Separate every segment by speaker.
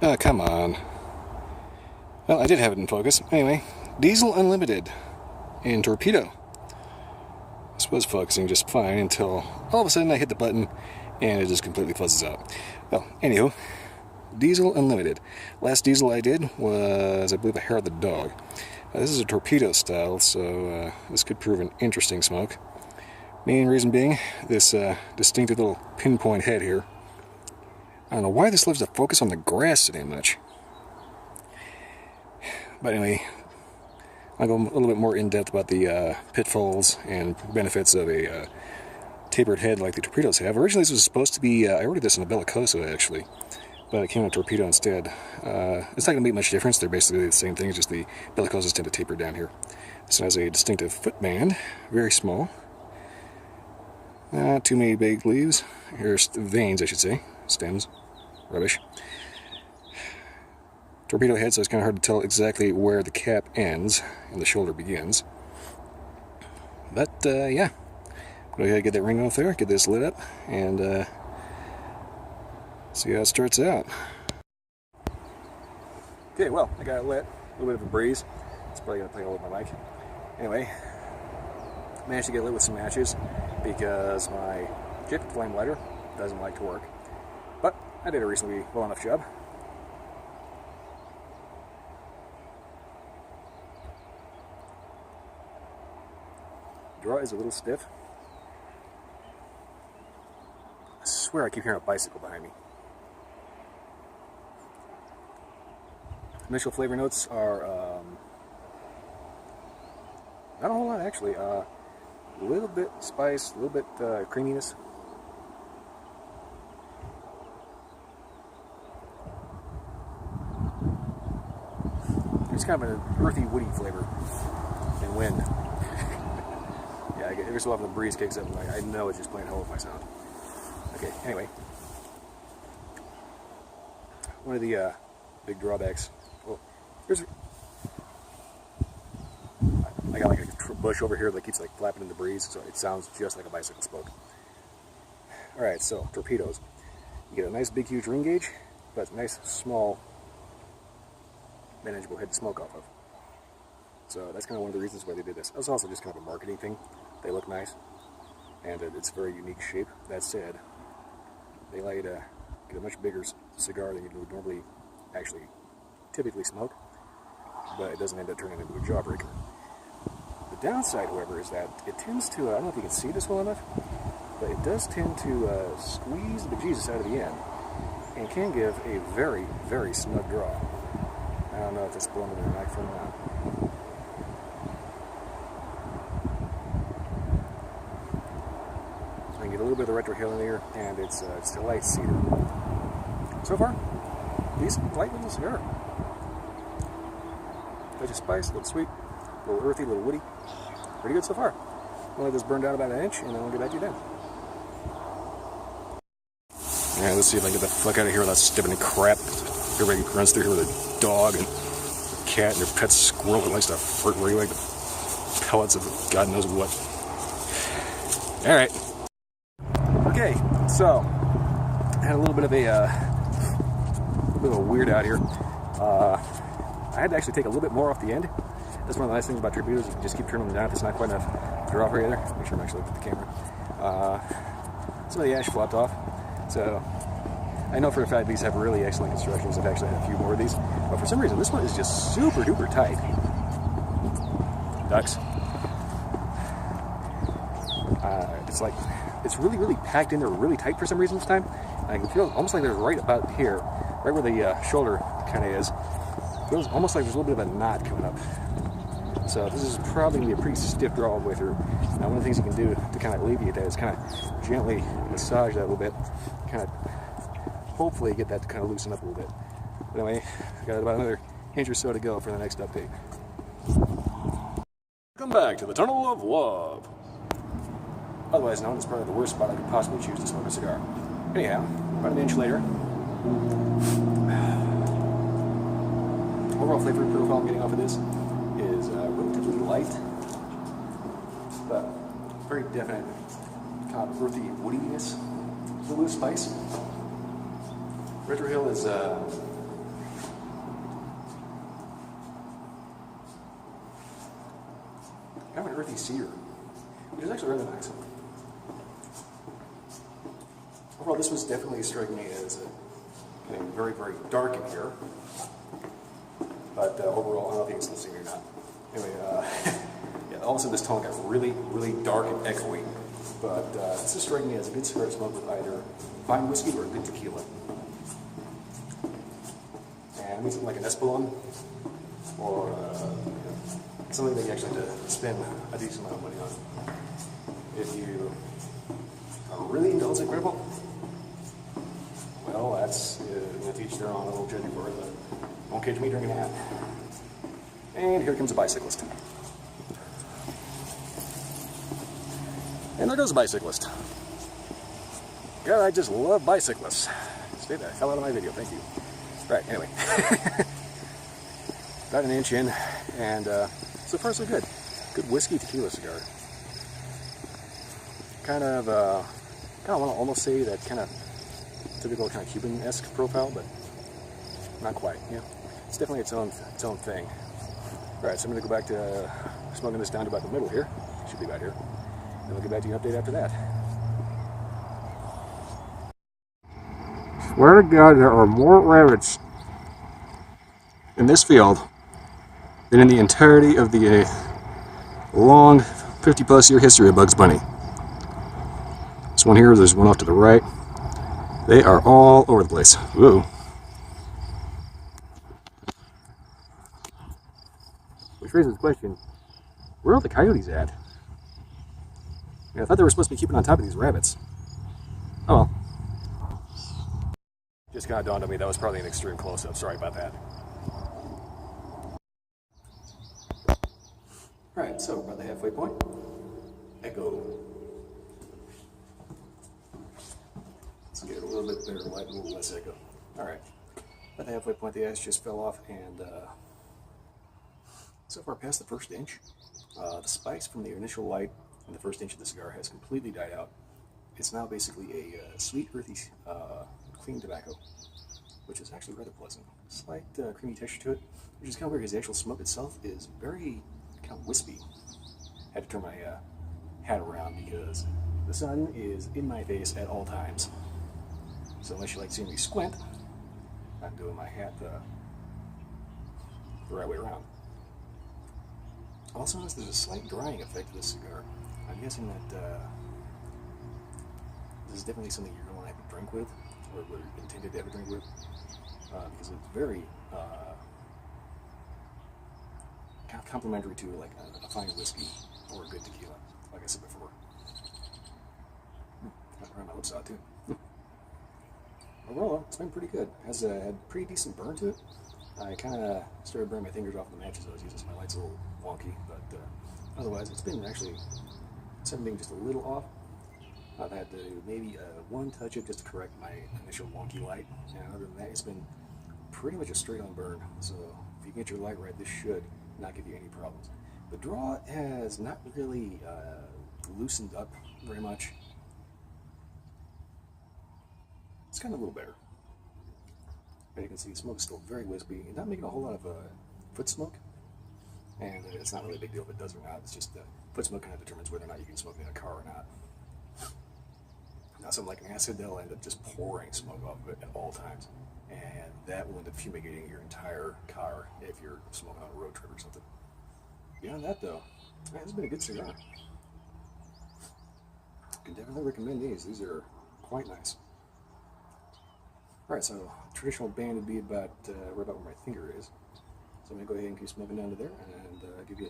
Speaker 1: Oh, come on. Well, I did have it in focus. Anyway, Diesel Unlimited in Torpedo. This was focusing just fine until all of a sudden I hit the button and it just completely fuzzes out. Well, anywho, Diesel Unlimited. Last diesel I did was, I believe, a hair of the dog. This is a torpedo style, so this could prove an interesting smoke. Main reason being this distinctive little pinpoint head here. I don't know why this loves to focus on the grass today much. But anyway, I'll go a little bit more in depth about the pitfalls and benefits of a tapered head like the torpedoes have. Originally this was supposed to be, I ordered this in a Bellicoso actually, but it came in a torpedo instead. It's not going to make much difference. They're basically the same thing, it's just the Bellicosos tend to taper down here. This one has a distinctive footband, very small. Not too many big leaves. Here's veins, I should say. Stems. Rubbish. Torpedo head, so it's kind of hard to tell exactly where the cap ends and the shoulder begins. But, yeah. Go ahead and get that ring off there, get this lit up, and see how it starts out. Okay, well, I got it lit. A little bit of a breeze. It's probably going to play all over my mic. Anyway, managed to get lit with some matches because my JIT flame lighter doesn't like to work. But I did a reasonably well enough job. Draw is a little stiff. I swear I keep hearing a bicycle behind me. Initial flavor notes are not a whole lot actually. A little bit spice, a little bit creaminess. It's kind of an earthy, woody flavor and wind. Yeah, every so often the breeze kicks up and I know it's just playing hell with my sound. Okay, anyway. One of the big drawbacks. Well, here's I got like a bush over here that keeps like flapping in the breeze, so it sounds just like a bicycle spoke. Alright, so torpedoes. You get a nice big huge ring gauge, but a nice small manageable head to smoke off of. So that's kind of one of the reasons why they did this. It's also just kind of a marketing thing. They look nice, and it's a very unique shape. That said, they allow you to get a much bigger cigar than you would normally actually typically smoke, but it doesn't end up turning into a jawbreaker. The downside, however, is that it tends to, I don't know if you can see this well enough, but it does tend to squeeze the bejesus out of the end, and can give a very, very snug draw. I don't know if it's blowing in the microphone or not. I can get a little bit of the retrohale in there, and it's a light cedar. So far, decent, light little cigar. Touch of spice, a little sweet, a little earthy, a little woody. Pretty good so far. I'll let this burn down about an inch, and then we'll get back to you then. Alright, let's see if I can get the fuck out of here without stepping in crap. Everybody runs through here with a dog and a cat and their pet squirrel that likes to flirt where you like the pellets of God knows what. Alright. Okay, so I had a little bit of a weird out here. I had to actually take a little bit more off the end. That's one of the nice things about torpedoes. You can just keep turning them down if it's not quite enough draw for you there. Make sure I'm actually looking at the camera. Some of the ash flopped off. So I know for a fact these have really excellent constructions. I've actually had a few more of these. But for some reason, this one is just super duper tight. Ducks. It's like, it's really, really packed in there really tight for some reason this time. And I can feel almost like they're right about here, right where the shoulder kind of is. It feels almost like there's a little bit of a knot coming up. So this is probably going to be a pretty stiff draw all the way through. Now one of the things you can do to kind of alleviate that is kind of gently massage that a little bit. Kind of hopefully get that to kind of loosen up a little bit. But anyway, I got about another inch or so to go for the next update. Come back to the Tunnel of Love. Otherwise known as probably the worst spot I could possibly choose to smoke a cigar. Anyhow, about an inch later. Overall flavor profile I'm getting off of this is relatively light, but very definite kind of earthy woodiness, a little spice. Retrohale is earthy cedar, which is actually rather nice. Overall, this was definitely striking me as getting very, very dark in here. But overall, I don't know if you can still see me or not. Anyway, yeah, all of a sudden this tone got really, really dark and echoey. But this is striking me as a good cigar to smoke with either fine whiskey or a good tequila. And I mean something like an Espolon, or something that you actually have to spend a decent amount of money on. If you are really into Old Gripe, well, that's going to teach their own. A little judgy for it, but won't catch me drinking that. And here comes a bicyclist. And there goes a bicyclist. God, I just love bicyclists. Stay the hell out of my video, thank you. Right, anyway. About an inch in, and so far so good. Good whiskey tequila cigar. Kind of want to almost say that kind of typical kind of Cuban-esque profile, but not quite. Yeah, it's definitely its own thing. All right, so I'm going to go back to smoking this down to about the middle here. Should be about here. And we'll get back to you an update after that. Swear to God, there are more rabbits in this field than in the entirety of the long 50-plus year history of Bugs Bunny. This one here, there's one off to the right. They are all over the place. Whoa. Which raises the question, where are the coyotes at? I thought they were supposed to be keeping on top of these rabbits. Oh well. Just kind of dawned on me that was probably an extreme close-up. Sorry about that. Alright, so about the halfway point. Echo. Let's get a little bit better light, a little less echo. Alright. At the halfway point, the ash just fell off, and so far past the first inch, the spikes from the initial light in the first inch of the cigar has completely died out. It's now basically a sweet, earthy, clean tobacco, which is actually rather pleasant. Slight creamy texture to it, which is kind of weird because the actual smoke itself is very kind of wispy. I had to turn my hat around because the sun is in my face at all times. So unless you like seeing me squint, I'm doing my hat the right way around. Also notice there's a slight drying effect to this cigar. I'm guessing that this is definitely something you're going to want to have a drink with, or you're intended to have a drink with, because it's very kind of complementary to like a fine whiskey or a good tequila, like I said before. Got around my lips out too. Overall, it's been pretty good. Has had pretty decent burn to it. I kind of started burning my fingers off the matches I was using, so my light's a little wonky, but otherwise it's been actually, instead of being just a little off, I've had to do maybe one touch-up just to correct my initial wonky light, and other than that, it's been pretty much a straight-on burn. So if you get your light right, this should not give you any problems. The draw has not really loosened up very much. It's kind of a little better. But you can see the smoke is still very wispy, and not making a whole lot of foot smoke. And it's not really a big deal if it does or not. It's just foot smoke kind of determines whether or not you can smoke in a car or not. Now, something like an acid, they'll end up just pouring smoke off of it at all times. And that will end up fumigating your entire car if you're smoking on a road trip or something. Beyond that, though, man, this has been a good cigar. I can definitely recommend these. These are quite nice. Alright, so traditional band would be about right about where my finger is. So I'm going to go ahead and keep smoking down to there and give you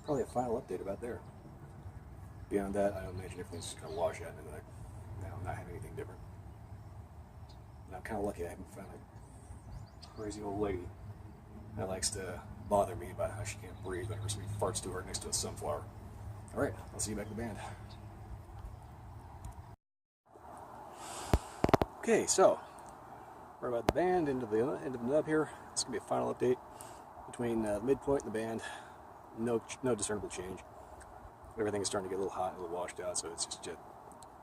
Speaker 1: probably a final update about there. Beyond that, I don't imagine everything's just going to wash out into the not have anything different. And I'm kind of lucky I haven't found a crazy old lady that likes to bother me about how she can't breathe whenever somebody farts too hard next to a sunflower. Alright, I'll see you back in the band. Okay, so we're about the band, end of the nub here. This is going to be a final update between the midpoint and the band. No discernible change. Everything is starting to get a little hot and a little washed out, so it's just a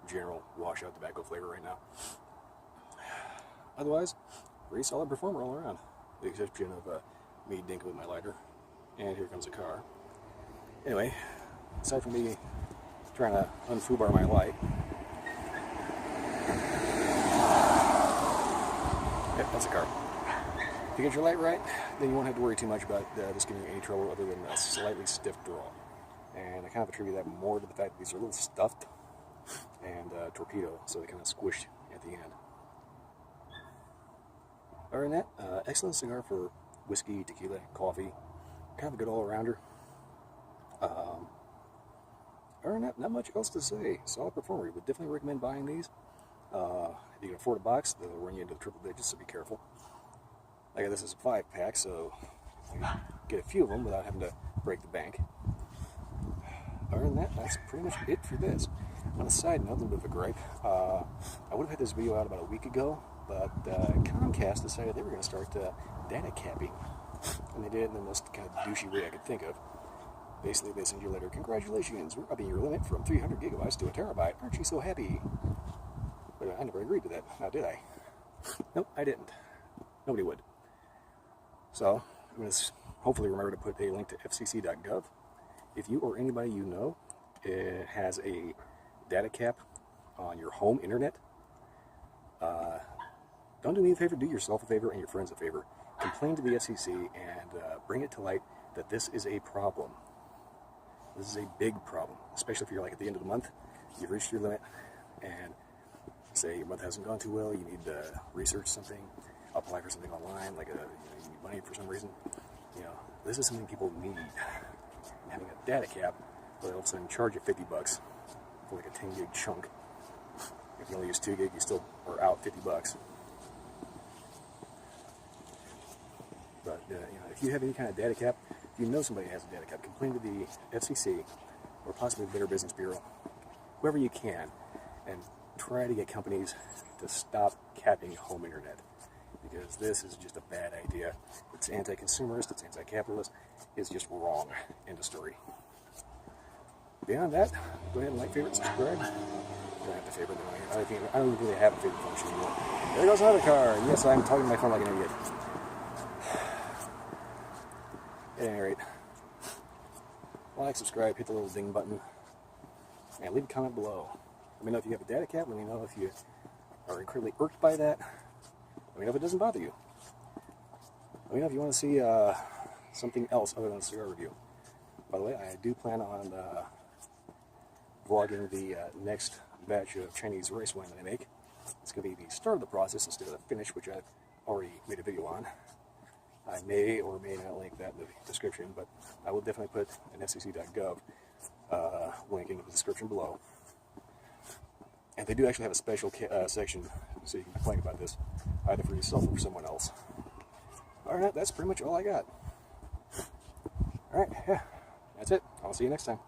Speaker 1: general washout tobacco flavor right now. Otherwise, pretty solid performer all around, with the exception of me dinking with my lighter. And here comes a car. Anyway, aside from me trying to unfoobar my light. Yep, that's a car. If you get your light right, then you won't have to worry too much about this giving you any trouble other than a slightly stiff draw. And I kind of attribute that more to the fact that these are a little stuffed and torpedo, so they kind of squished at the end. Other than that, excellent cigar for whiskey, tequila, coffee. Kind of a good all-arounder. Other than that, not much else to say. Solid performer. Would definitely recommend buying these. If you can afford a box, they'll run you into the triple digits, so be careful. Like this is a 5-pack, so you can get a few of them without having to break the bank. Other than that, that's pretty much it for this. On a side note, a little bit of a gripe. I would have had this video out about a week ago, but Comcast decided they were going to start data capping. And they did in the most kind of douchey way I could think of. Basically, they send you a letter, congratulations, we're upping your limit from 300 gigabytes to a terabyte. Aren't you so happy? But I never agreed to that, now did I? Nope, I didn't. Nobody would. So, I'm going to hopefully remember to put a link to FCC.gov. If you or anybody you know has a data cap on your home internet, don't do me a favor, do yourself a favor and your friends a favor. Complain to the FCC and bring it to light that this is a problem. This is a big problem, especially if you're like at the end of the month, you've reached your limit, and say your month hasn't gone too well, you need to research something, apply for something online, like you need money for some reason. This is something people need. Having a data cap, where they all of a sudden charge you $50 for like a 10 gig chunk. If you only use 2 gig, you still are out $50. But if you have any kind of data cap, if you know somebody has a data cap, complain to the FCC or possibly the Better Business Bureau, whoever you can, and try to get companies to stop capping home internet, because this is just a bad idea. It's anti-consumerist, it's anti-capitalist, it's just wrong. End of story. Beyond that, go ahead and like, favorite, subscribe. I don't have to favorite them. I don't really have a favorite function anymore. There goes another car. Yes, I'm talking to my phone like an idiot. At any rate, like, subscribe, hit the little ding button, and leave a comment below. Let me know if you have a data cap. Let me know if you are incredibly irked by that. Let me know if it doesn't bother you. Let me know if you want to see something else other than a cigar review. By the way, I do plan on vlogging the next batch of Chinese rice wine that I make. It's going to be the start of the process instead of the finish, which I've already made a video on. I may or may not link that in the description, but I will definitely put an FCC.gov link in the description below. And they do actually have a special section so you can complain about this, either for yourself or for someone else. Alright, that's pretty much all I got. Alright, yeah, that's it. I'll see you next time.